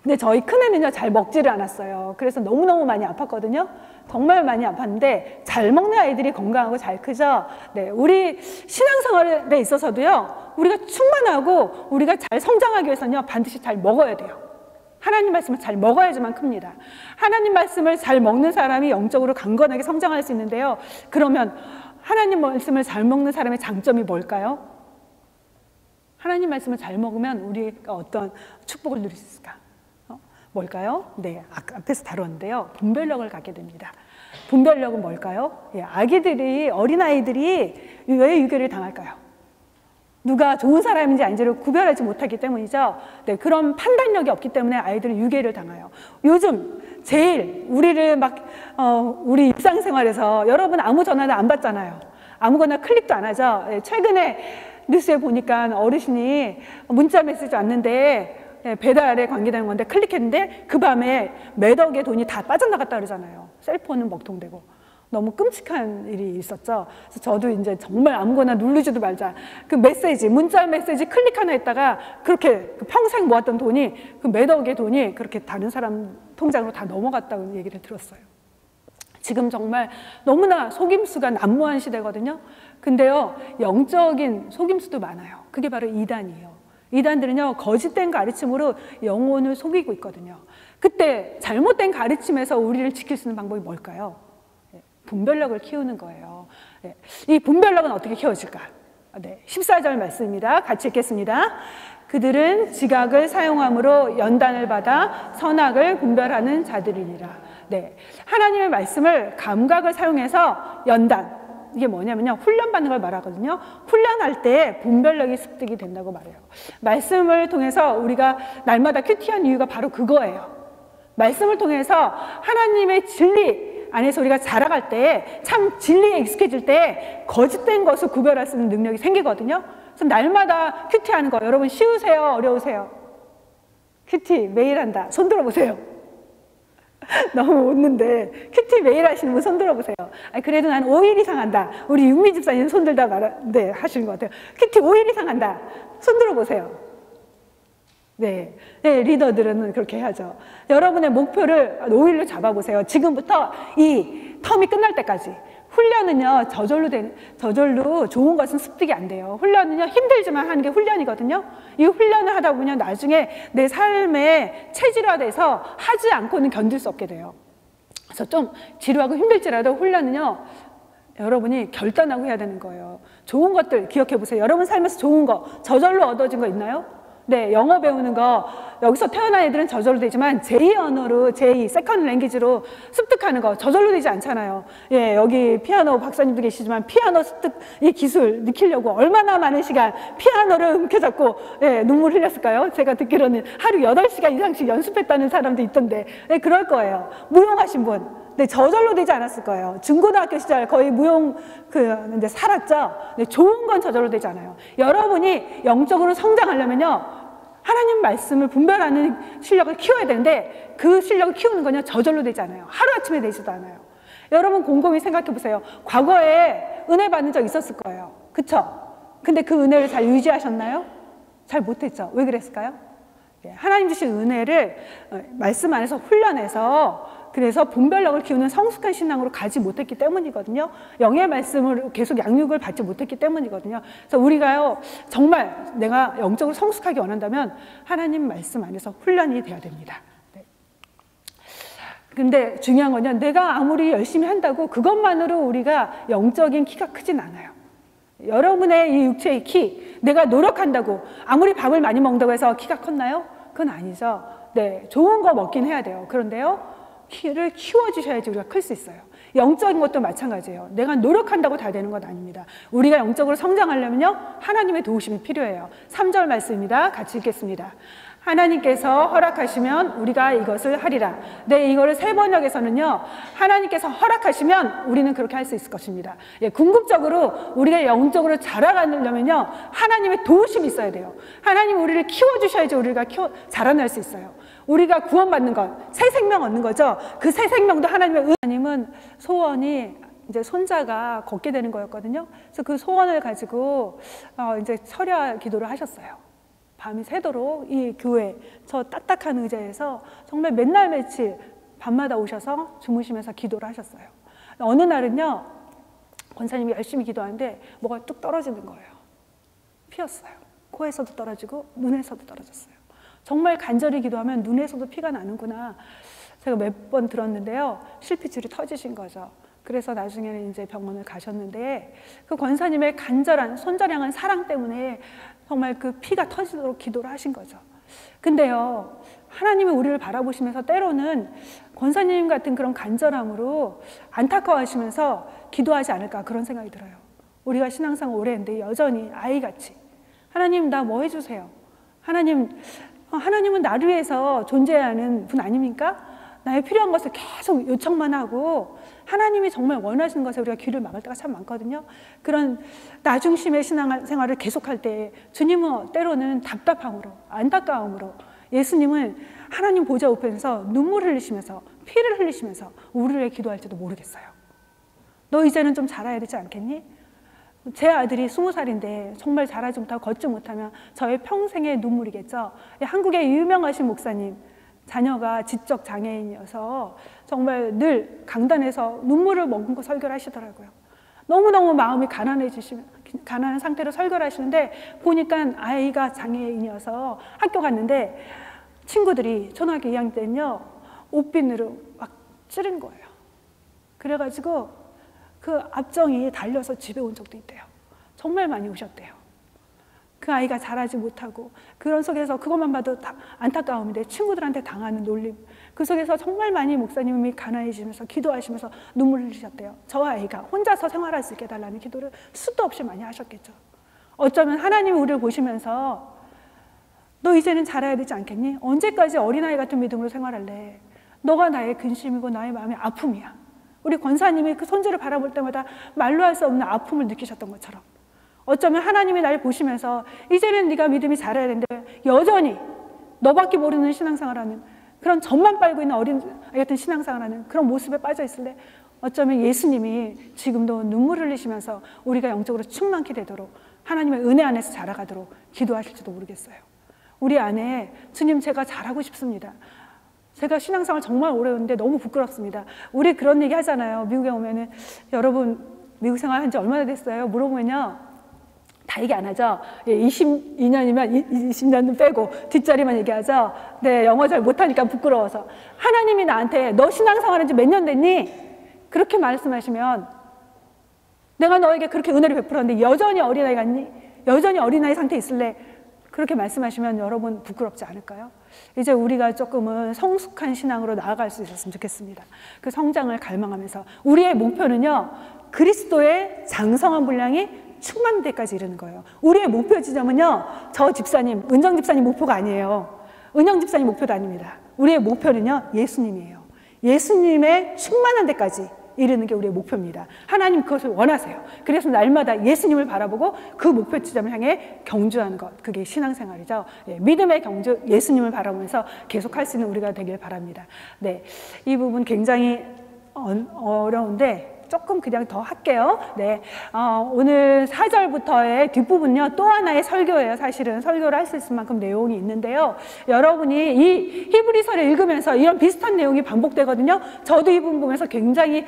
근데 저희 큰애는요, 잘 먹지를 않았어요. 그래서 너무너무 많이 아팠거든요. 정말 많이 아팠는데 잘 먹는 아이들이 건강하고 잘 크죠. 네. 우리 신앙생활에 있어서도요, 우리가 충만하고 우리가 잘 성장하기 위해서는요, 반드시 잘 먹어야 돼요. 하나님 말씀을 잘 먹어야지만 큽니다. 하나님 말씀을 잘 먹는 사람이 영적으로 강건하게 성장할 수 있는데요. 그러면 하나님 말씀을 잘 먹는 사람의 장점이 뭘까요? 하나님 말씀을 잘 먹으면 우리가 어떤 축복을 누릴 수 있을까? 뭘까요? 네, 앞에서 다뤘는데요. 분별력을 갖게 됩니다. 분별력은 뭘까요? 예, 아기들이, 어린아이들이 왜 유괴를 당할까요? 누가 좋은 사람인지 아닌지를 구별하지 못하기 때문이죠. 네, 그런 판단력이 없기 때문에 아이들은 유괴를 당해요. 요즘 제일 우리를 우리 일상생활에서 여러분 아무 전화도 안 받잖아요. 아무거나 클릭도 안 하죠. 네, 최근에 뉴스에 보니까 어르신이 문자 메시지 왔는데 배달에 관계되는 건데 클릭했는데 그 밤에 몇 억의 돈이 다 빠져나갔다 그러잖아요. 셀폰은 먹통되고. 너무 끔찍한 일이 있었죠. 그래서 저도 이제 정말 아무거나 누르지도 말자. 그 메시지, 문자 메시지 클릭 하나 했다가 그렇게 평생 모았던 돈이 그 몇 억의 돈이 그렇게 다른 사람 통장으로 다 넘어갔다고 얘기를 들었어요. 지금 정말 너무나 속임수가 난무한 시대거든요. 근데요, 영적인 속임수도 많아요. 그게 바로 이단이에요. 이단들은요, 거짓된 가르침으로 영혼을 속이고 있거든요. 그때 잘못된 가르침에서 우리를 지킬 수 있는 방법이 뭘까요? 분별력을 키우는 거예요. 이 분별력은 어떻게 키워질까? 14절 말씀입니다. 같이 읽겠습니다. 그들은 지각을 사용함으로 연단을 받아 선악을 분별하는 자들이니라. 네, 하나님의 말씀을 감각을 사용해서 연단, 이게 뭐냐면요, 훈련받는 걸 말하거든요. 훈련할 때 분별력이 습득이 된다고 말해요. 말씀을 통해서 우리가 날마다 큐티한 이유가 바로 그거예요. 말씀을 통해서 하나님의 진리 안에서 우리가 자라갈 때, 참 진리에 익숙해질 때 거짓된 것을 구별할 수 있는 능력이 생기거든요. 그래서 날마다 큐티하는 거, 여러분 쉬우세요? 어려우세요? 큐티 매일 한다. 손 들어보세요. 너무 웃는데 큐티 매일 하시는 분 손 들어보세요. 그래도 난 5일 이상 한다. 우리 윤미 집사님 손 들다 하시는 것 같아요. 큐티 5일 이상 한다. 손 들어보세요. 네, 리더들은 그렇게 해야죠. 여러분의 목표를 5일로 잡아보세요. 지금부터 이 텀이 끝날 때까지. 훈련은요, 저절로 좋은 것은 습득이 안 돼요. 훈련은요, 힘들지만 하는 게 훈련이거든요. 이 훈련을 하다 보면 나중에 내 삶에 체질화돼서 하지 않고는 견딜 수 없게 돼요. 그래서 좀 지루하고 힘들지라도 훈련은요, 여러분이 결단하고 해야 되는 거예요. 좋은 것들 기억해 보세요. 여러분 삶에서 좋은 거, 저절로 얻어진 거 있나요? 네, 영어 배우는 거, 여기서 태어난 애들은 저절로 되지만 제2 언어로, 제2 세컨드 랭귀지로 습득하는 거 저절로 되지 않잖아요. 예, 여기 피아노 박사님도 계시지만 피아노 습득 이 기술 익히려고 얼마나 많은 시간 피아노를 움켜잡고 눈물 흘렸을까요? 제가 듣기로는 하루 8시간 이상씩 연습했다는 사람도 있던데, 그럴 거예요. 무용하신 분, 저절로 되지 않았을 거예요. 중고등학교 시절 거의 무용 이제 살았죠. 좋은 건 저절로 되지 않아요. 여러분이 영적으로 성장하려면요, 하나님 말씀을 분별하는 실력을 키워야 되는데 그 실력을 키우는 건요, 저절로 되지 않아요. 하루아침에 되지도 않아요. 여러분 곰곰이 생각해 보세요. 과거에 은혜 받는 적 있었을 거예요. 그쵸? 근데 그 은혜를 잘 유지하셨나요? 잘 못했죠. 왜 그랬을까요? 하나님 주신 은혜를 말씀 안에서 훈련해서, 그래서 분별력을 키우는 성숙한 신앙으로 가지 못했기 때문이거든요. 영의 말씀을 계속 양육을 받지 못했기 때문이거든요. 그래서 우리가요, 정말 내가 영적으로 성숙하게 원한다면 하나님 말씀 안에서 훈련이 돼야 됩니다. 근데 중요한 건요, 내가 아무리 열심히 한다고 그것만으로 우리가 영적인 키가 크진 않아요. 여러분의 이 육체의 키, 내가 노력한다고 아무리 밥을 많이 먹는다고 해서 키가 컸나요? 그건 아니죠. 네, 좋은 거 먹긴 해야 돼요. 그런데요, 키를 키워주셔야지 우리가 클 수 있어요. 영적인 것도 마찬가지예요. 내가 노력한다고 다 되는 건 아닙니다. 우리가 영적으로 성장하려면요, 하나님의 도우심이 필요해요. 3절 말씀입니다. 같이 읽겠습니다. 하나님께서 허락하시면 우리가 이것을 하리라. 네, 이거를 세번역에서는요, 하나님께서 허락하시면 우리는 그렇게 할 수 있을 것입니다. 궁극적으로 우리가 영적으로 자라가려면요, 하나님의 도우심이 있어야 돼요. 하나님 우리를 키워주셔야지 우리가 자라날 수 있어요. 우리가 구원받는 것, 새 생명 얻는 거죠. 그 새 생명도 하나님의 하나님은 소원이 이제 손자가 걷게 되는 거였거든요. 그래서 그 소원을 가지고 이제 철야 기도를 하셨어요. 밤이 새도록 이 교회 저 딱딱한 의자에서 정말 맨날 며칠 밤마다 오셔서 주무시면서 기도를 하셨어요. 어느 날은요, 권사님이 열심히 기도하는데 뭐가 뚝 떨어지는 거예요. 피었어요. 코에서도 떨어지고 눈에서도 떨어졌어요. 정말 간절히 기도하면 눈에서도 피가 나는구나. 제가 몇 번 들었는데요. 실핏줄이 터지신 거죠. 그래서 나중에는 이제 병원을 가셨는데 그 권사님의 간절한 손자량한 사랑 때문에 정말 그 피가 터지도록 기도를 하신 거죠. 근데요, 하나님이 우리를 바라보시면서 때로는 권사님 같은 그런 간절함으로 안타까워하시면서 기도하지 않을까 그런 생각이 들어요. 우리가 신앙생활 오래 했는데 여전히 아이같이 하나님 나 뭐 해주세요. 하나님은 나를 위해서 존재하는 분 아닙니까? 나의 필요한 것을 계속 요청만 하고 하나님이 정말 원하시는 것에 우리가 귀를 막을 때가 참 많거든요. 그런 나 중심의 신앙생활을 계속할 때 주님은 때로는 답답함으로 안타까움으로 예수님은 하나님 보좌 우편에서 눈물을 흘리시면서 피를 흘리시면서 우리를 위해 기도할지도 모르겠어요. 너 이제는 좀 자라야 되지 않겠니? 제 아들이 20살인데 정말 자라지 못하고 걷지 못하면 저의 평생의 눈물이겠죠. 한국의 유명하신 목사님 자녀가 지적 장애인이어서 정말 늘 강단에서 눈물을 머금고 설교를 하시더라고요. 너무너무 마음이 가난한 상태로 설교를 하시는데 보니까 아이가 장애인이어서 학교 갔는데 친구들이 초등학교 2학년 때는요 옷비누로 막 찌른 거예요. 그래가지고 그 압정이 달려서 집에 온 적도 있대요. 정말 많이 오셨대요. 그 아이가 자라지 못하고 그런 속에서 그것만 봐도 다 안타까움인데 친구들한테 당하는 놀림, 그 속에서 정말 많이 목사님이 가난해지면서 기도하시면서 눈물 흘리셨대요. 저 아이가 혼자서 생활할 수 있게 해달라는 기도를 수도 없이 많이 하셨겠죠. 어쩌면 하나님이 우리를 보시면서 너 이제는 자라야 되지 않겠니? 언제까지 어린아이 같은 믿음으로 생활할래? 너가 나의 근심이고 나의 마음의 아픔이야. 우리 권사님이 그 손주를 바라볼 때마다 말로 할 수 없는 아픔을 느끼셨던 것처럼 어쩌면 하나님이 날 보시면서 이제는 네가 믿음이 자라야 되는데 여전히 너밖에 모르는 신앙생활하는 그런 젖만 빨고 있는 어린 아이 같은 신앙생활하는 그런 모습에 빠져 있을래? 어쩌면 예수님이 지금도 눈물 흘리시면서 우리가 영적으로 충만케 되도록 하나님의 은혜 안에서 자라가도록 기도하실지도 모르겠어요. 우리 안에 주님 제가 잘하고 싶습니다. 제가 신앙생활 정말 오래 했는데 너무 부끄럽습니다. 우리 그런 얘기 하잖아요. 미국에 오면은 여러분 미국 생활 한 지 얼마나 됐어요? 물어보면요. 다 얘기 안 하죠. 22년이면 20년은 빼고 뒷자리만 얘기하죠. 네, 영어 잘 못하니까 부끄러워서. 하나님이 나한테 너 신앙생활한 지 몇 년 됐니? 그렇게 말씀하시면 내가 너에게 그렇게 은혜를 베풀었는데 여전히 어린아이 같니? 여전히 어린아이 상태에 있을래? 그렇게 말씀하시면 여러분 부끄럽지 않을까요? 이제 우리가 조금은 성숙한 신앙으로 나아갈 수 있었으면 좋겠습니다. 그 성장을 갈망하면서 우리의 목표는요. 그리스도의 장성한 분량이 충만할 때까지 이르는 거예요. 우리의 목표 지점은요. 저 집사님, 은정 집사님 목표가 아니에요. 은영 집사님 목표도 아닙니다. 우리의 목표는요. 예수님이에요. 예수님의 충만한 데까지 이르는 게 우리의 목표입니다. 하나님 그것을 원하세요. 그래서 날마다 예수님을 바라보고 그 목표 지점을 향해 경주하는 것. 그게 신앙생활이죠. 예, 믿음의 경주, 예수님을 바라보면서 계속할 수 있는 우리가 되길 바랍니다. 네, 이 부분 굉장히 어려운데 조금 그냥 더 할게요. 네, 오늘 4절부터의 뒷부분은요. 또 하나의 설교예요. 사실은 설교를 할 수 있을 만큼 내용이 있는데요. 여러분이 이 히브리서를 읽으면서 이런 비슷한 내용이 반복되거든요. 저도 이 부분 보면서 굉장히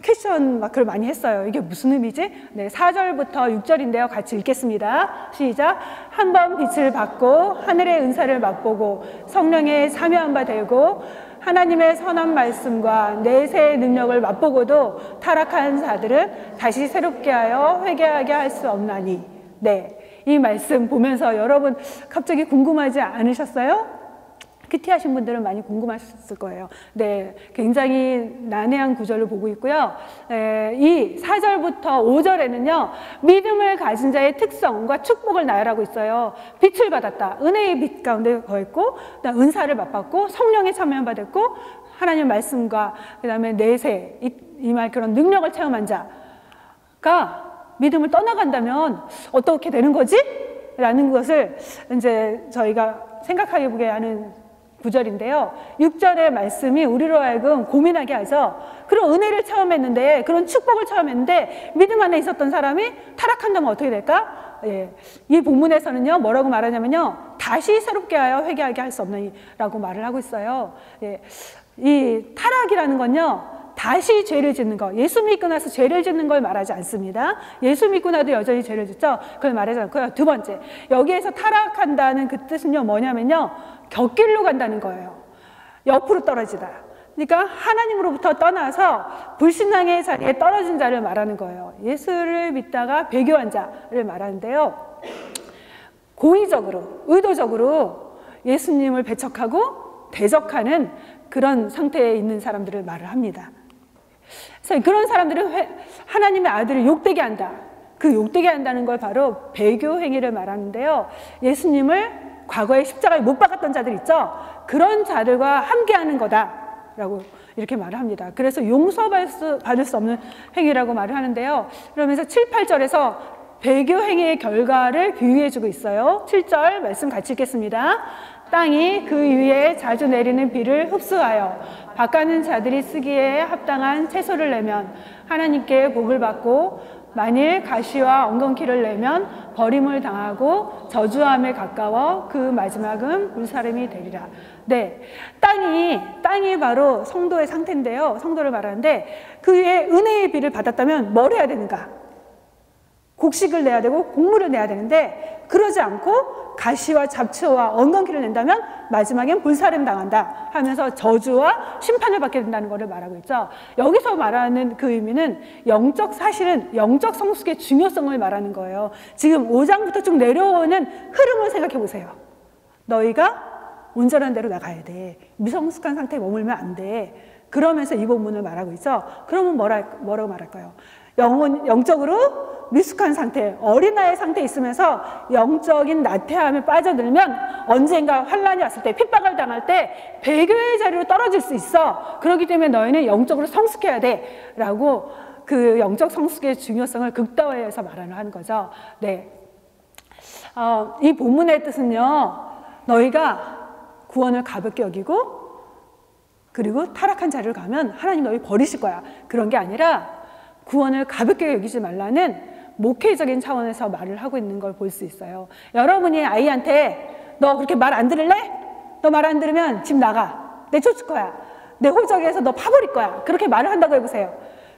퀘스천 마크를 많이 했어요. 이게 무슨 의미지? 네, 4절부터 6절인데요. 같이 읽겠습니다. 시작. 한 번 빛을 받고 하늘의 은사를 맛보고 성령의 사묘한 바 되고 하나님의 선한 말씀과 내세의 능력을 맛보고도 타락한 자들은 다시 새롭게 하여 회개하게 할 수 없나니. 네, 이 말씀 보면서 여러분 갑자기 궁금하지 않으셨어요? 큐티하신 분들은 많이 궁금하셨을 거예요. 네, 굉장히 난해한 구절을 보고 있고요. 이 4절부터 5절에는요. 믿음을 가진 자의 특성과 축복을 나열하고 있어요. 빛을 받았다. 은혜의 빛 가운데 거했고 은사를 맛봤고 성령에 참여한 바 됐고 하나님의 말씀과 그 다음에 내세 이 말 그런 능력을 체험한 자가 믿음을 떠나간다면 어떻게 되는 거지? 라는 것을 이제 저희가 생각하게 보게 하는 구절인데요. 6절의 말씀이 우리로 하여금 고민하게 하죠. 그런 은혜를 체험했는데 그런 축복을 체험했는데 믿음 안에 있었던 사람이 타락한다면 어떻게 될까? 예. 이 본문에서는요. 뭐라고 말하냐면요. 다시 새롭게 하여 회개하게 할 수 없느니라고 말을 하고 있어요. 예. 이 타락이라는 건요. 다시 죄를 짓는 것, 예수 믿고 나서 죄를 짓는 걸 말하지 않습니다. 예수 믿고 나도 여전히 죄를 짓죠. 그걸 말하지 않고요. 두 번째, 여기에서 타락한다는 그 뜻은요, 뭐냐면요, 곁길로 간다는 거예요. 옆으로 떨어지다. 그러니까 하나님으로부터 떠나서 불신앙의 자리에 떨어진 자를 말하는 거예요. 예수를 믿다가 배교한 자를 말하는데요, 고의적으로, 의도적으로 예수님을 배척하고 대적하는 그런 상태에 있는 사람들을 말을 합니다. 그래서 그런 사람들은 하나님의 아들을 욕되게 한다. 그 욕되게 한다는 걸 바로 배교 행위를 말하는데요, 예수님을 과거에 십자가에 못 박았던 자들 있죠? 그런 자들과 함께하는 거다라고 이렇게 말을 합니다. 그래서 용서받을 수 없는 행위라고 말을 하는데요, 그러면서 7, 8절에서 배교 행위의 결과를 비유해주고 있어요. 7절 말씀 같이 읽겠습니다. 땅이 그 위에 자주 내리는 비를 흡수하여 밭가는 자들이 쓰기에 합당한 채소를 내면 하나님께 복을 받고, 만일 가시와 엉겅퀴를 내면 버림을 당하고 저주함에 가까워 그 마지막은 불사름이 되리라. 네, 땅이 바로 성도의 상태인데요, 성도를 말하는데, 그 위에 은혜의 비를 받았다면 뭘 해야 되는가? 곡식을 내야 되고 곡물을 내야 되는데, 그러지 않고 가시와 잡초와 엉겅퀴를 낸다면 마지막엔 불사름 당한다 하면서 저주와 심판을 받게 된다는 것을 말하고 있죠. 여기서 말하는 그 의미는 사실은 영적 성숙의 중요성을 말하는 거예요. 지금 5장부터 쭉 내려오는 흐름을 생각해 보세요. 너희가 온전한 대로 나가야 돼. 미성숙한 상태에 머물면 안 돼. 그러면서 이 본문을 말하고 있죠. 그러면 뭐라고 말할까요? 영적으로 미숙한 상태, 어린아이 상태에 있으면서 영적인 나태함에 빠져들면 언젠가 환난이 왔을 때, 핍박을 당할 때 배교의 자리로 떨어질 수 있어. 그렇기 때문에 너희는 영적으로 성숙해야 돼 라고 그 영적 성숙의 중요성을 극대화해서 말하는 거죠. 네, 이 본문의 뜻은요, 너희가 구원을 가볍게 여기고 그리고 타락한 자리를 가면 하나님 너희 버리실 거야, 그런 게 아니라 구원을 가볍게 여기지 말라는 목회적인 차원에서 말을 하고 있는 걸 볼 수 있어요. 여러분이 아이한테 너 그렇게 말 안 들을래? 너 말 안 들으면 집 나가, 내쫓을 거야, 내 호적에서 너 파버릴 거야, 그렇게 말을 한다고 해보세요.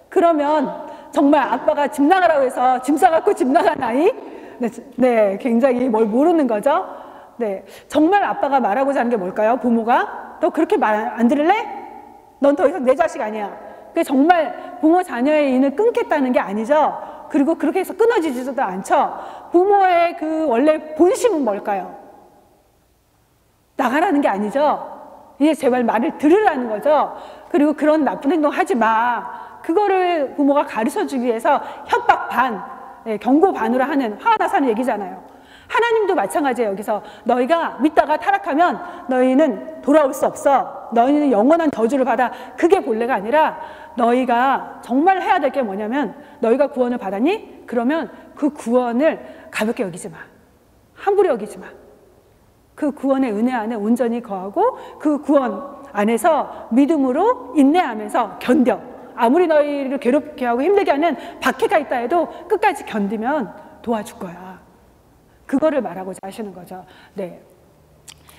그러면 정말 아빠가 집 나가라고 해서 짐 싸갖고 집 나간 아이? 네, 굉장히 뭘 모르는 거죠. 네, 정말 아빠가 말하고자 하는 게 뭘까요? 부모가 너 그렇게 말 안 들을래? 넌 더 이상 내 자식 아니야. 그게 정말 부모 자녀의 인을 끊겠다는 게 아니죠. 그리고 그렇게 해서 끊어지지도 않죠. 부모의 그 원래 본심은 뭘까요? 나가라는 게 아니죠. 이제 제발 말을 들으라는 거죠. 그리고 그런 나쁜 행동 하지 마. 그거를 부모가 가르쳐주기 위해서 협박 반, 경고 반으로 하는 화나사는 얘기잖아요. 하나님도 마찬가지예요. 여기서 너희가 믿다가 타락하면 너희는 돌아올 수 없어. 너희는 영원한 저주를 받아. 그게 본래가 아니라 너희가 정말 해야 될 게 뭐냐면, 너희가 구원을 받았니? 그러면 그 구원을 가볍게 여기지 마. 함부로 여기지 마. 그 구원의 은혜 안에 온전히 거하고 그 구원 안에서 믿음으로 인내하면서 견뎌. 아무리 너희를 괴롭게 하고 힘들게 하는 박해가 있다 해도 끝까지 견디면 도와줄 거야. 그거를 말하고자 하시는 거죠. 네.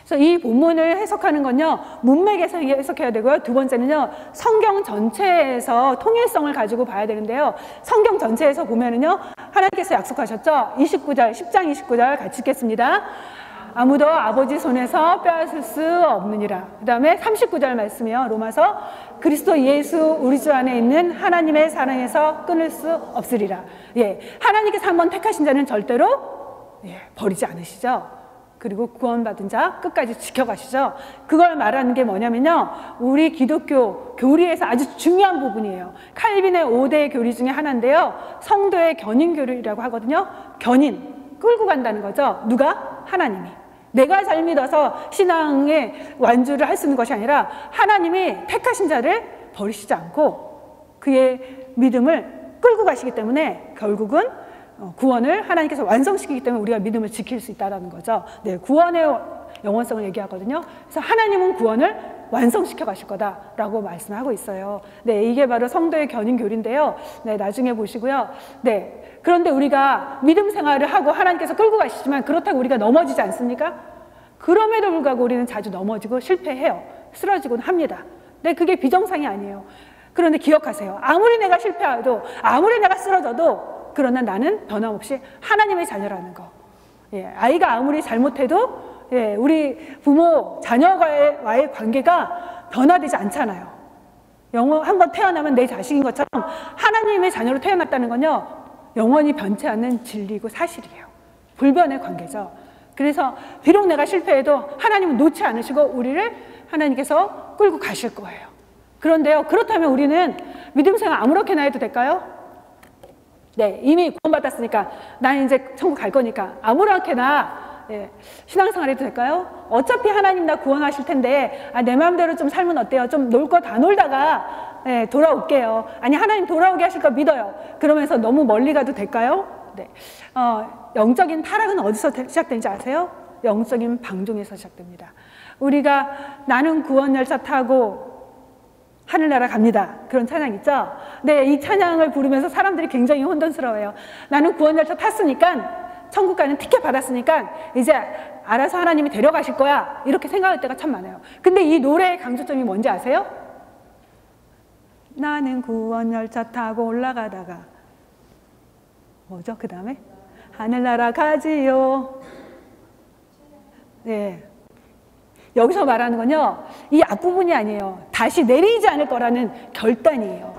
그래서 이 본문을 해석하는 건요, 문맥에서 해석해야 되고요. 두 번째는요, 성경 전체에서 통일성을 가지고 봐야 되는데요. 성경 전체에서 보면은요, 하나님께서 약속하셨죠. 10장 29절 같이 읽겠습니다. 아무도 아버지 손에서 빼앗을 수 없느니라. 그 다음에 39절 말씀이요. 로마서, 그리스도 예수 우리 주 안에 있는 하나님의 사랑에서 끊을 수 없으리라. 예, 하나님께서 한번 택하신 자는 절대로 버리지 않으시죠. 그리고 구원받은 자 끝까지 지켜가시죠. 그걸 말하는 게 뭐냐면요, 우리 기독교 교리에서 아주 중요한 부분이에요. 칼빈의 5대 교리 중에 하나인데요, 성도의 견인 교리라고 하거든요. 견인, 끌고 간다는 거죠. 누가? 하나님이. 내가 잘 믿어서 신앙의 완주를 할 수 있는 것이 아니라 하나님이 택하신 자를 버리시지 않고 그의 믿음을 끌고 가시기 때문에 결국은 구원을 하나님께서 완성시키기 때문에 우리가 믿음을 지킬 수 있다는 거죠. 네, 구원의 영원성을 얘기하거든요. 그래서 하나님은 구원을 완성시켜 가실 거다라고 말씀하고 있어요. 네, 이게 바로 성도의 견인 교리인데요. 네, 나중에 보시고요. 네, 그런데 우리가 믿음 생활을 하고 하나님께서 끌고 가시지만 그렇다고 우리가 넘어지지 않습니까? 그럼에도 불구하고 우리는 자주 넘어지고 실패해요. 쓰러지곤 합니다. 네, 그게 비정상이 아니에요. 그런데 기억하세요. 아무리 내가 실패해도, 아무리 내가 쓰러져도, 그러나 나는 변함없이 하나님의 자녀라는 거. 예, 아이가 아무리 잘못해도, 예, 우리 부모, 자녀와의 관계가 변화되지 않잖아요. 한번 태어나면 내 자식인 것처럼 하나님의 자녀로 태어났다는 건요, 영원히 변치 않는 진리고 사실이에요. 불변의 관계죠. 그래서 비록 내가 실패해도 하나님은 놓지 않으시고 우리를 하나님께서 끌고 가실 거예요. 그런데요, 그렇다면 우리는 믿음 생활 아무렇게나 해도 될까요? 네, 이미 구원받았으니까 난 이제 천국 갈 거니까 아무렇게나 신앙생활 해도 될까요? 어차피 하나님 나 구원하실 텐데 내 마음대로 좀 살면 어때요? 좀 놀 거 다 놀다가 돌아올게요. 아니 하나님 돌아오게 하실 거 믿어요. 그러면서 너무 멀리 가도 될까요? 네. 영적인 타락은 어디서 시작되는지 아세요? 영적인 방종에서 시작됩니다. 우리가 나는 구원 열차 타고 하늘나라 갑니다. 그런 찬양 있죠? 네, 이 찬양을 부르면서 사람들이 굉장히 혼돈스러워요. 나는 구원 열차 탔으니까 천국 가는 티켓 받았으니까 이제 알아서 하나님이 데려가실 거야. 이렇게 생각할 때가 참 많아요. 근데 이 노래의 강조점이 뭔지 아세요? 나는 구원 열차 타고 올라가다가 뭐죠? 그 다음에 하늘나라 가지요. 네. 여기서 말하는 건요, 이 앞부분이 아니에요. 다시 내리지 않을 거라는 결단이에요.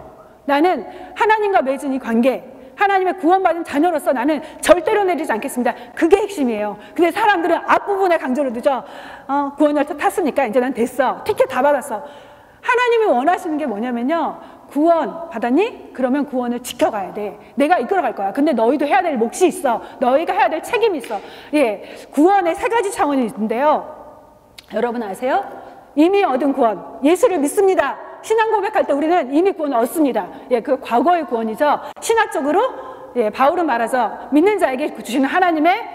나는 하나님과 맺은 이 관계, 하나님의 구원받은 자녀로서 나는 절대로 내리지 않겠습니다. 그게 핵심이에요. 근데 사람들은 앞부분에 강조를 두죠. 구원 열차 탔으니까 이제 난 됐어. 티켓 다 받았어. 하나님이 원하시는 게 뭐냐면요, 구원 받았니? 그러면 구원을 지켜가야 돼. 내가 이끌어갈 거야. 근데 너희도 해야 될 몫이 있어. 너희가 해야 될 책임이 있어. 예, 구원의 세 가지 차원이 있는데요. 여러분 아세요? 이미 얻은 구원, 예수를 믿습니다. 신앙 고백할 때 우리는 이미 구원을 얻습니다. 예, 그 과거의 구원이죠. 신학적으로, 예, 바울은 말하죠. 믿는 자에게 주시는 하나님의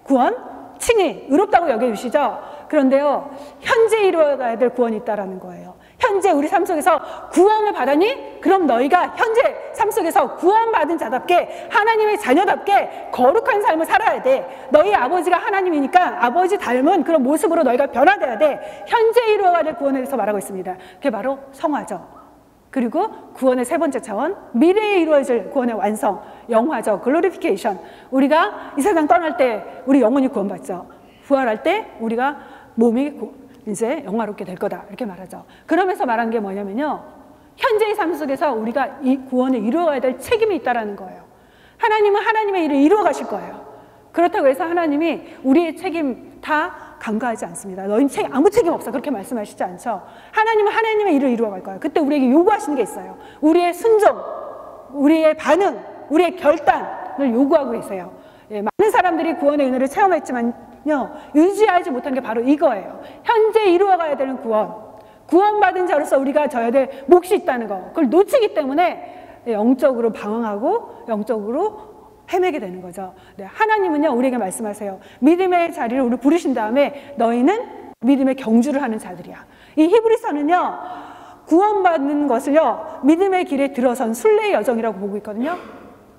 구원, 칭의, 의롭다고 여겨주시죠. 그런데요, 현재 이루어가야 될 구원이 있다라는 거예요. 현재 우리 삶 속에서 구원을 받았니? 그럼 너희가 현재 삶 속에서 구원받은 자답게 하나님의 자녀답게 거룩한 삶을 살아야 돼. 너희 아버지가 하나님이니까 아버지 닮은 그런 모습으로 너희가 변화돼야 돼. 현재 이루어가야 될 구원에 대해서 말하고 있습니다. 그게 바로 성화죠. 그리고 구원의 세 번째 차원, 미래에 이루어질 구원의 완성, 영화죠. 글로리피케이션. 우리가 이 세상 떠날 때 우리 영혼이 구원받죠. 부활할 때 우리가 몸이 이제 영화롭게 될 거다 이렇게 말하죠. 그러면서 말하는 게 뭐냐면요, 현재의 삶 속에서 우리가 이 구원을 이루어야 될 책임이 있다는 거예요. 하나님은 하나님의 일을 이루어 가실 거예요. 그렇다고 해서 하나님이 우리의 책임 다 간과하지 않습니다. 너희는 아무 책임 없어 그렇게 말씀하시지 않죠. 하나님은 하나님의 일을 이루어 갈 거예요. 그때 우리에게 요구하시는 게 있어요. 우리의 순종, 우리의 반응, 우리의 결단을 요구하고 계세요. 예, 많은 사람들이 구원의 은혜를 체험했지만요, 유지하지 못한 게 바로 이거예요. 현재 이루어가야 되는 구원받은 자로서 우리가 져야 될 몫이 있다는 거, 그걸 놓치기 때문에 영적으로 방황하고 영적으로 헤매게 되는 거죠. 네, 하나님은요, 우리에게 말씀하세요. 믿음의 자리를 우리 부르신 다음에 너희는 믿음의 경주를 하는 자들이야. 이 히브리서는요, 구원받는 것을요, 믿음의 길에 들어선 순례의 여정이라고 보고 있거든요.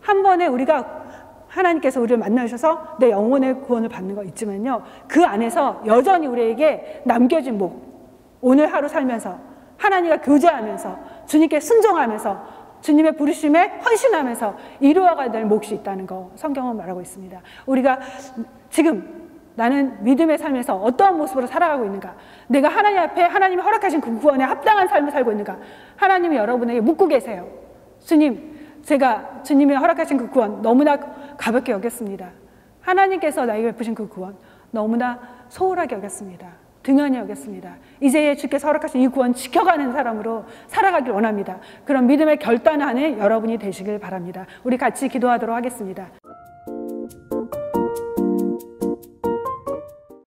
한 번에 우리가 하나님께서 우리를 만나셔서 내 영혼의 구원을 받는 거 있지만요, 그 안에서 여전히 우리에게 남겨진 목, 오늘 하루 살면서 하나님과 교제하면서 주님께 순종하면서 주님의 부르심에 헌신하면서 이루어가야 될 몫이 있다는 거 성경은 말하고 있습니다. 우리가 지금 나는 믿음의 삶에서 어떠한 모습으로 살아가고 있는가, 내가 하나님 앞에 하나님이 허락하신 그 구원에 합당한 삶을 살고 있는가, 하나님이 여러분에게 묻고 계세요. 주님, 제가 주님이 허락하신 그 구원 너무나 가볍게 여겼습니다. 하나님께서 나에게 베푸신 그 구원 너무나 소홀하게 여겼습니다. 등한히 여겼습니다. 이제 주께서 허락하신 이 구원 지켜가는 사람으로 살아가길 원합니다. 그런 믿음의 결단하는 여러분이 되시길 바랍니다. 우리 같이 기도하도록 하겠습니다.